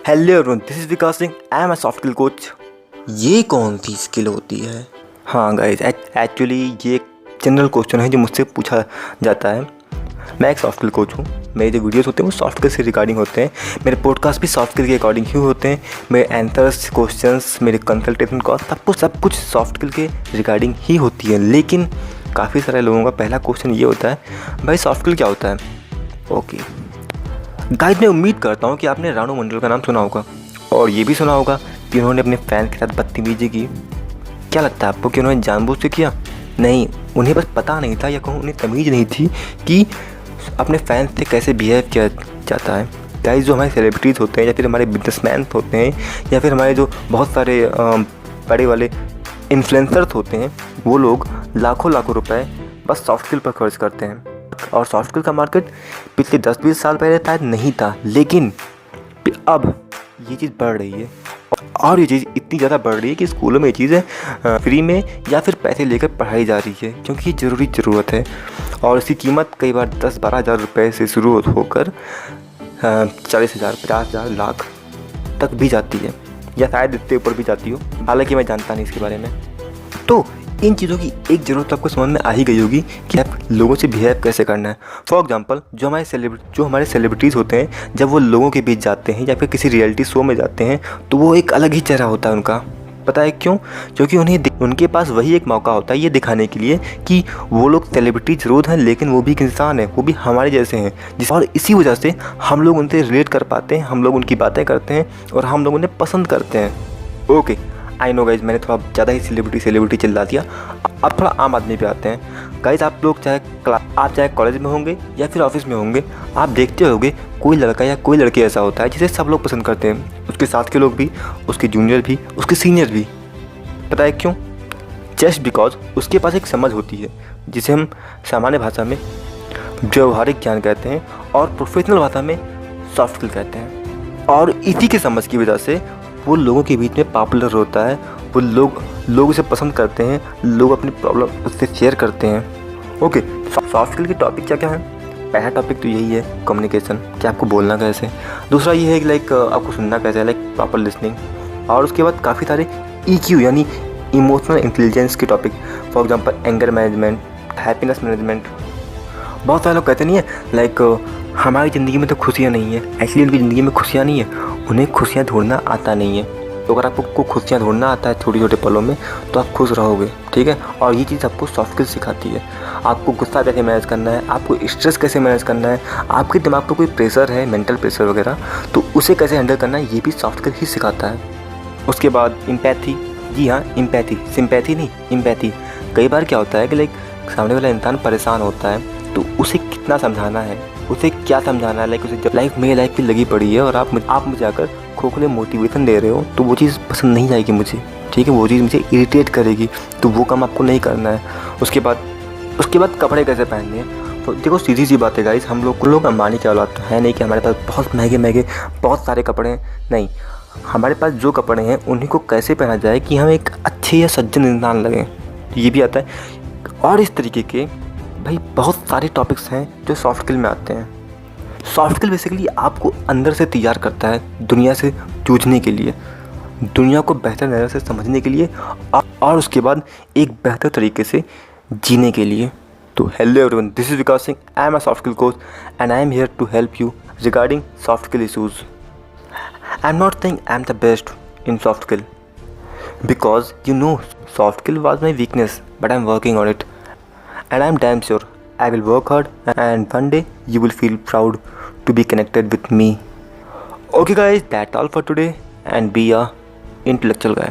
Hello everyone, this is Vikas Singh. I am a soft skill coach. ये कौन सी skill होती है? हाँ गाइस, एक्चुअली ये एक जनरल क्वेश्चन है जो मुझसे पूछा जाता है। मैं एक सॉफ्ट स्किल कोच हूँ। मेरे जो वीडियोस होते हैं वो सॉफ्ट स्किल से रिगार्डिंग होते हैं। मेरे पॉडकास्ट भी सॉफ्ट स्किल के अकॉर्डिंग ही होते हैं। मेरे आंसर्स, क्वेश्चंस, मेरे कंसल्टेशन कॉस्ट सब कुछ सॉफ्ट स्किल के रिगार्डिंग ही होती है। लेकिन काफ़ी सारे लोगों का पहला क्वेश्चन ये होता है, भाई सॉफ्ट स्किल क्या होता है? ओके गाइस, मैं उम्मीद करता हूँ कि आपने रानू मंडल का नाम सुना होगा और ये भी सुना होगा कि उन्होंने अपने फ़ैन के साथ बदतमीजी की। क्या लगता है आपको कि उन्होंने जानबूझ से किया? नहीं, उन्हें बस पता नहीं था या कहूँ उन्हें तमीज़ नहीं थी कि अपने फैंस से कैसे बिहेव किया जाता है। गाइस, जो हमारे सेलिब्रिटीज़ होते हैं या फिर हमारे बिजनेसमैन होते हैं या फिर हमारे जो बहुत सारे बड़े वाले इन्फ्लुएंसर्स होते हैं, वो लोग लाखों लाखों रुपए बस सॉफ्ट स्किल पर खर्च करते हैं। और सॉफ्ट स्किल का मार्केट पिछले 10-20 साल पहले शायद नहीं था, लेकिन अब ये चीज़ बढ़ रही है। और ये चीज़ इतनी ज़्यादा बढ़ रही है कि स्कूलों में ये चीज़ें फ्री में या फिर पैसे लेकर पढ़ाई जा रही है, क्योंकि ये ज़रूरत है। और इसकी कीमत कई बार 10-12 हज़ार रुपये से शुरू होकर 40,000, 50,000, लाख तक भी जाती है, या शायद इससे ऊपर भी जाती हो। हालांकि मैं जानता नहीं इसके बारे में। तो इन चीज़ों की एक ज़रूरत आपको समझ में आ ही गई होगी कि आप लोगों से बिहेव कैसे करना है। फॉर एग्जांपल, जो हमारे सेलिब्रिटीज़ होते हैं, जब वो लोगों के बीच जाते हैं या फिर किसी रियलिटी शो में जाते हैं, तो वो एक अलग ही चेहरा होता है उनका। पता है क्यों? क्योंकि उनके पास वही एक मौका होता है ये दिखाने के लिए कि वो लोग सेलिब्रिटी जरूर हैं, लेकिन वो भी एक इंसान है, वो भी हमारे जैसे हैं। और इसी वजह से हम लोग उनसे रिलेट कर पाते हैं, हम लोग उनकी बातें करते हैं और हम लोग उन्हें पसंद करते हैं। ओके, आई नो गाइज, मैंने थोड़ा ज़्यादा ही सेलिब्रिटी चिल्ला दिया। अब थोड़ा आम आदमी पे आते हैं। गाइज, आप लोग चाहे कॉलेज में होंगे या फिर ऑफिस में होंगे, आप देखते होंगे कोई लड़का या कोई लड़की ऐसा होता है जिसे सब लोग पसंद करते हैं। उसके साथ के लोग भी, उसके जूनियर भी, उसके सीनियर भी। पता है क्यों? जस्ट बिकॉज उसके पास एक समझ होती है जिसे हम सामान्य भाषा में व्यवहारिक ज्ञान कहते हैं और प्रोफेशनल भाषा में सॉफ्ट स्किल कहते हैं। और इसी के समझ की वजह से वो लोगों के बीच में पॉपुलर होता है। वो लोग उसे पसंद करते हैं, लोग अपनी प्रॉब्लम उससे शेयर करते हैं। ओके, सॉफ्ट स्किल के टॉपिक क्या क्या है? पहला टॉपिक तो यही है, कम्युनिकेशन, कि आपको बोलना कैसे। दूसरा ये है कि आपको सुनना कैसे, प्रॉपर लिसनिंग। और उसके बाद काफ़ी सारे EQ यानी इमोशनल इंटेलिजेंस के topic. For example, anger management, happiness management. बहुत सारे लोग कहते नहीं है हमारी ज़िंदगी में तो खुशियाँ नहीं है, एक्चुअली उनकी ज़िंदगी में खुशियाँ नहीं है, उन्हें खुशियाँ ढूंढना आता नहीं है। तो अगर आपको खुशियाँ ढूंढना आता है छोटे छोटे पलों में, तो आप खुश रहोगे, ठीक है। और ये चीज़ आपको सॉफ्ट स्किल सिखाती है। आपको गुस्सा कैसे मैनेज करना है, आपको स्ट्रेस कैसे मैनेज करना है, आपके दिमाग पर कोई प्रेशर है, मेंटल प्रेशर वगैरह, तो उसे कैसे हैंडल करना है, ये भी सॉफ्ट स्किल ही सिखाता है। उसके बाद एम्पैथी। जी हाँ, एम्पैथी, सिंपैथी नहीं, एम्पैथी। कई बार क्या होता है कि सामने वाला इंसान परेशान होता है, तो उसे कितना समझाना है, उसे क्या समझाना है। उसे जब मेरी लाइफ की लगी पड़ी है और आप मुझे आकर खोखले मोटिवेशन दे रहे हो, तो वो चीज़ पसंद नहीं आएगी मुझे, ठीक है। वो चीज़ मुझे इरिटेट करेगी, तो वो काम आपको नहीं करना है। उसके बाद कपड़े कैसे पहनने हैं। तो देखो, सीधी सी बात है गाइस, हम लोग अंबानी की औलाद तो है नहीं कि हमारे पास बहुत महंगे बहुत सारे कपड़े हैं। नहीं, हमारे पास जो कपड़े हैं उन्हीं को कैसे पहना जाए कि हम एक अच्छे या सज्जन इंसान लगें, ये भी आता है। और इस तरीके के भाई बहुत सारे टॉपिक्स हैं जो सॉफ्ट स्किल में आते हैं। सॉफ्ट स्किल बेसिकली आपको अंदर से तैयार करता है दुनिया से जूझने के लिए, दुनिया को बेहतर नज़र से समझने के लिए और उसके बाद एक बेहतर तरीके से जीने के लिए। तो hello everyone, this is Vikas Singh. I am a soft skill coach and I am here to help you regarding soft skill issues. I am not saying I am the best in soft skill, because soft skill was my weakness, but I'm working on it, and I'm damn sure I will work hard, and one day you will feel proud to be connected with me. Okay guys, that's all for today, and be a intellectual guy.